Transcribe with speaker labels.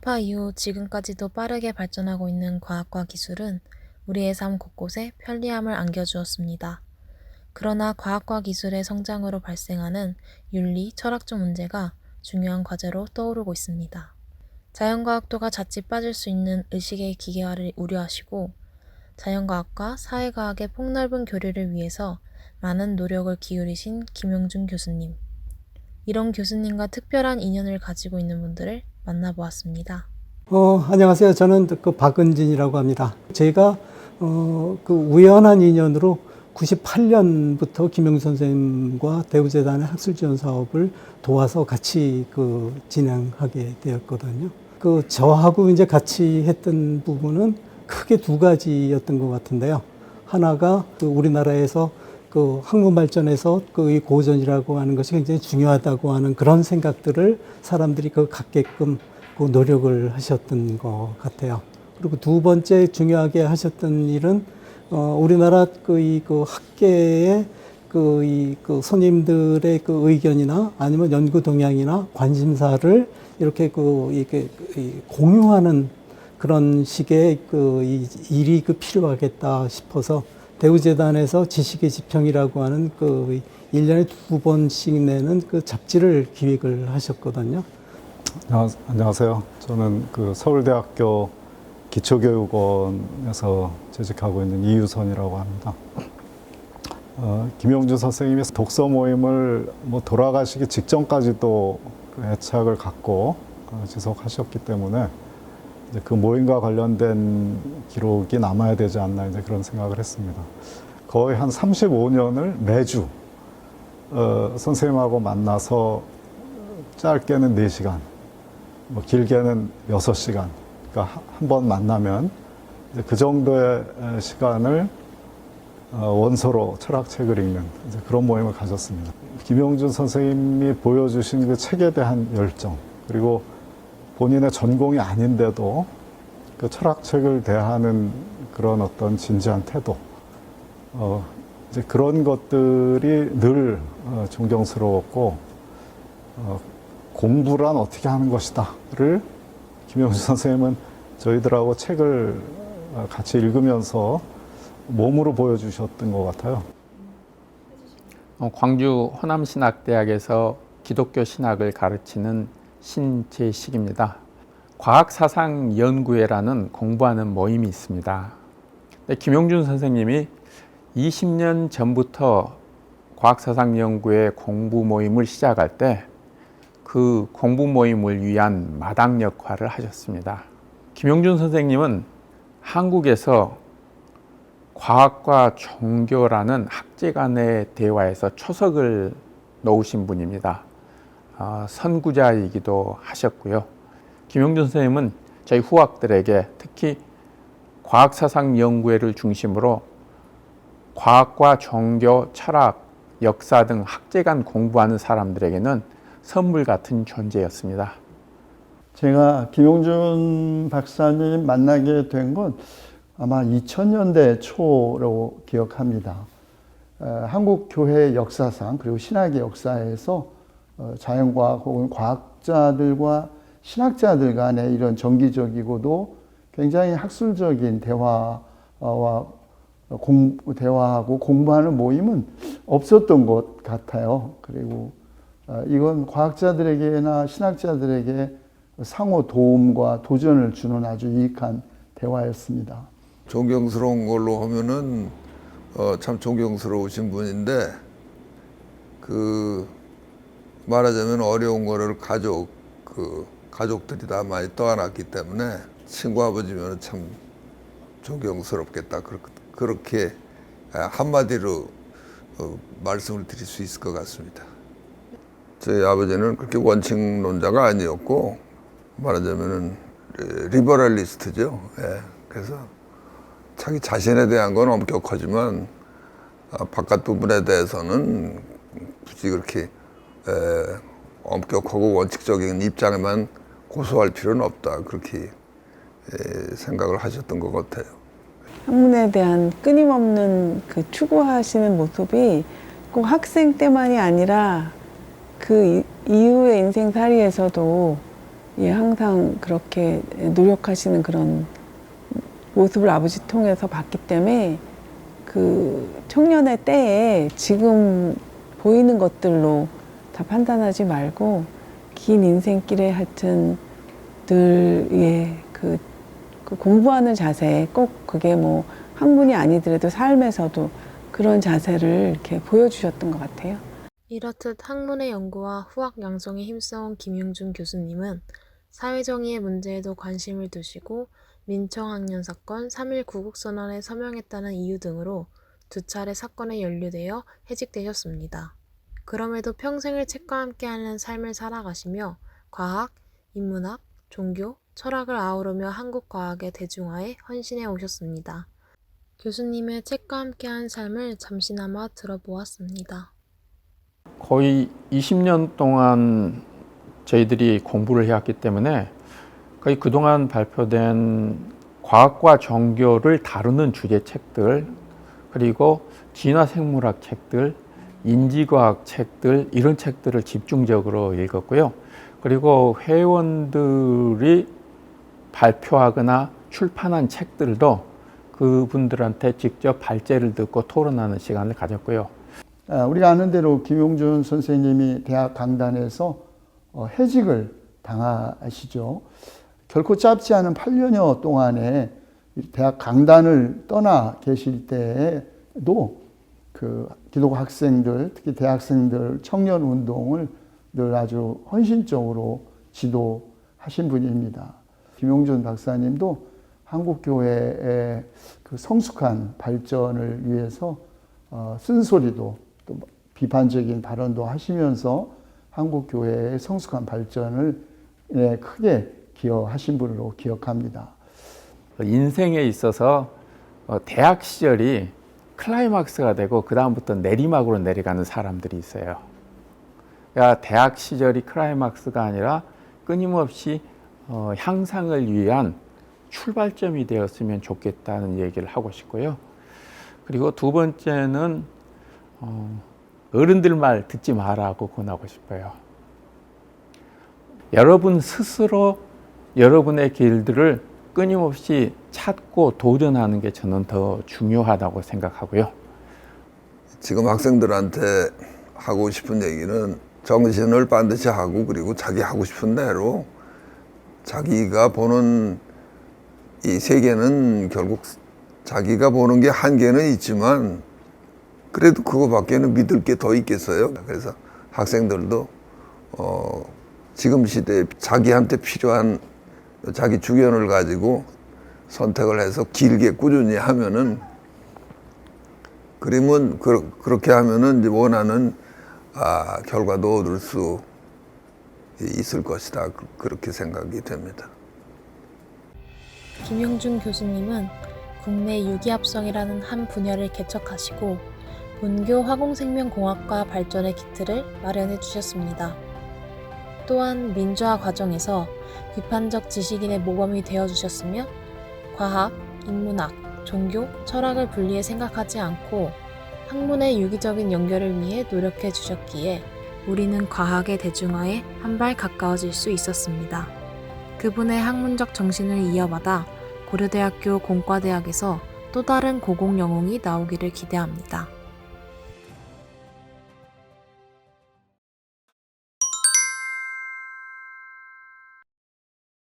Speaker 1: 산업화 이후 지금까지도 빠르게 발전하고 있는 과학과 기술은 우리의 삶 곳곳에 편리함을 안겨주었습니다. 그러나 과학과 기술의 성장으로 발생하는 윤리, 철학적 문제가 중요한 과제로 떠오르고 있습니다. 자연과학도가 자칫 빠질 수 있는 의식의 기계화를 우려하시고 자연과학과 사회과학의 폭넓은 교류를 위해서 많은 노력을 기울이신 김용준 교수님. 이런 교수님과 특별한 인연을 가지고 있는 분들을 만나보았습니다.
Speaker 2: 안녕하세요. 저는 그 박은진이라고 합니다. 제가 그 우연한 인연으로 98년부터 김용준 선생님과 대우재단의 학술지원 사업을 도와서 같이 진행하게 되었거든요. 저하고 이제 같이 했던 부분은 크게 두 가지였던 것 같은데요. 하나가 우리나라에서 학문 발전에서 이 고전이라고 하는 것이 굉장히 중요하다고 하는 그런 생각들을 사람들이 갖게끔 노력을 하셨던 것 같아요. 그리고 두 번째 중요하게 하셨던 일은 우리나라 학계의 손님들의 의견이나 아니면 연구 동향이나 관심사를 이렇게 공유하는 그런 식의 일이 필요하겠다 싶어서 대우재단에서 지식의 지평이라고 하는 1년에 2번씩 내는 잡지를 기획을 하셨거든요.
Speaker 3: 안녕하세요. 저는 서울대학교 기초교육원에서 재직하고 있는 이유선이라고 합니다. 김용준 선생님이 독서 모임을 돌아가시기 직전까지도 애착을 갖고 지속하셨기 때문에 이제 그 모임과 관련된 기록이 남아야 되지 않나 이제 그런 생각을 했습니다. 거의 한 35년을 매주 선생님하고 만나서 짧게는 4시간, 길게는 6시간, 그러니까 한 번 만나면 이제 그 정도의 시간을 원서로 철학책을 읽는 이제 그런 모임을 가졌습니다. 김용준 선생님이 보여주신 그 책에 대한 열정, 그리고 본인의 전공이 아닌데도 그 철학책을 대하는 그런 어떤 진지한 태도, 이제 그런 것들이 늘 존경스러웠고, 공부란 어떻게 하는 것이다를 김용준 선생님은 저희들하고 책을 같이 읽으면서 몸으로 보여주셨던 것 같아요.
Speaker 4: 광주 호남신학대학에서 기독교 신학을 가르치는 신재식입니다. 과학사상연구회라는 공부하는 모임이 있습니다. 김용준 선생님이 20년 전부터 과학사상연구회 공부 모임을 시작할 때 그 공부 모임을 위한 마당 역할을 하셨습니다. 김용준 선생님은 한국에서 과학과 종교라는 학제 간의 대화에서 초석을 놓으신 분입니다. 선구자이기도 하셨고요. 김용준 선생님은 저희 후학들에게 특히 과학사상연구회를 중심으로 과학과 종교, 철학, 역사 등 학제 간 공부하는 사람들에게는 선물 같은 존재였습니다.
Speaker 5: 제가 김용준 박사님 만나게 된 건 아마 2000년대 초로 기억합니다. 한국 교회 역사상 그리고 신학의 역사에서 자연과학 혹은 과학자들과 신학자들 간의 이런 정기적이고도 굉장히 학술적인 대화하고 공부하는 모임은 없었던 것 같아요. 그리고 이건 과학자들에게나 신학자들에게 상호 도움과 도전을 주는 아주 유익한 대화였습니다.
Speaker 6: 존경스러운 걸로 하면은 참 존경스러우신 분인데 말하자면 어려운 거를 가족들이 다 많이 떠안았기 때문에 친구 아버지면 참 존경스럽겠다 그렇게 한마디로 말씀을 드릴 수 있을 것 같습니다. 저희 아버지는 그렇게 원칙론자가 아니었고 말하자면은 리버럴리스트죠. 예. 그래서 자기 자신에 대한 건 엄격하지만 바깥 부분에 대해서는 굳이 그렇게 엄격하고 원칙적인 입장에만 고수할 필요는 없다. 그렇게 생각을 하셨던 것 같아요.
Speaker 7: 학문에 대한 끊임없는 추구하시는 모습이 꼭 학생 때만이 아니라 그 이후의 인생살이에서도 예, 항상 그렇게 노력하시는 그런 모습을 아버지 통해서 봤기 때문에 그 청년의 때에 지금 보이는 것들로 다 판단하지 말고 긴 인생길에 하여튼 늘 그 공부하는 자세, 꼭 그게 뭐 학문이 아니더라도 삶에서도 그런 자세를 이렇게 보여주셨던 것 같아요.
Speaker 1: 이렇듯 학문의 연구와 후학 양성에 힘써온 김용준 교수님은 사회정의의 문제에도 관심을 두시고 민청학년 사건, 3.1 구국선언에 서명했다는 이유 등으로 2차례 사건에 연루되어 해직되셨습니다. 그럼에도 평생을 책과 함께하는 삶을 살아가시며 과학, 인문학, 종교, 철학을 아우르며 한국 과학의 대중화에 헌신해 오셨습니다. 교수님의 책과 함께한 삶을 잠시나마 들어보았습니다.
Speaker 4: 거의 20년 동안 저희들이 공부를 해왔기 때문에 거의 그동안 발표된 과학과 종교를 다루는 주제 책들, 그리고 진화생물학 책들, 인지과학 책들, 이런 책들을 집중적으로 읽었고요. 그리고 회원들이 발표하거나 출판한 책들도 그분들한테 직접 발제를 듣고 토론하는 시간을 가졌고요.
Speaker 5: 우리가 아는 대로 김용준 선생님이 대학 강단에서 해직을 당하시죠. 결코 짧지 않은 8년여 동안에 대학 강단을 떠나 계실 때에도 그 기독 학생들, 특히 대학생들 청년 운동을 늘 아주 헌신적으로 지도하신 분입니다. 김용준 박사님도 한국교회의 그 성숙한 발전을 위해서 쓴소리도 또 비판적인 발언도 하시면서 한국교회의 성숙한 발전을 크게 기여하신 분으로 기억합니다.
Speaker 4: 인생에 있어서 대학 시절이 클라이막스가 되고 그 다음부터 내리막으로 내려가는 사람들이 있어요. 그러니까 대학 시절이 클라이막스가 아니라 끊임없이 향상을 위한 출발점이 되었으면 좋겠다는 얘기를 하고 싶고요. 그리고 두 번째는 어른들 말 듣지 마라고 권하고 싶어요. 여러분 스스로 여러분의 길들을 끊임없이 찾고 도전하는 게 저는 더 중요하다고 생각하고요.
Speaker 6: 지금 학생들한테 하고 싶은 얘기는 정신을 반드시 하고 그리고 자기 하고 싶은 대로 자기가 보는 이 세계는 결국 자기가 보는 게 한계는 있지만 그래도 그거밖에는 믿을 게 더 있겠어요. 그래서 학생들도 지금 시대에 자기한테 필요한 자기 주견을 가지고 선택을 해서 길게 꾸준히 하면은 그러면 그렇게 하면은 이제 원하는 결과도 얻을 수 있을 것이다. 그렇게 생각이 됩니다.
Speaker 1: 김용준 교수님은 국내 유기합성이라는 한 분야를 개척하시고 본교 화공생명공학과 발전의 기틀을 마련해 주셨습니다. 또한 민주화 과정에서 비판적 지식인의 모범이 되어주셨으며 과학, 인문학, 종교, 철학을 분리해 생각하지 않고 학문의 유기적인 연결을 위해 노력해 주셨기에 우리는 과학의 대중화에 한 발 가까워질 수 있었습니다. 그분의 학문적 정신을 이어받아 고려대학교 공과대학에서 또 다른 고공영웅이 나오기를 기대합니다.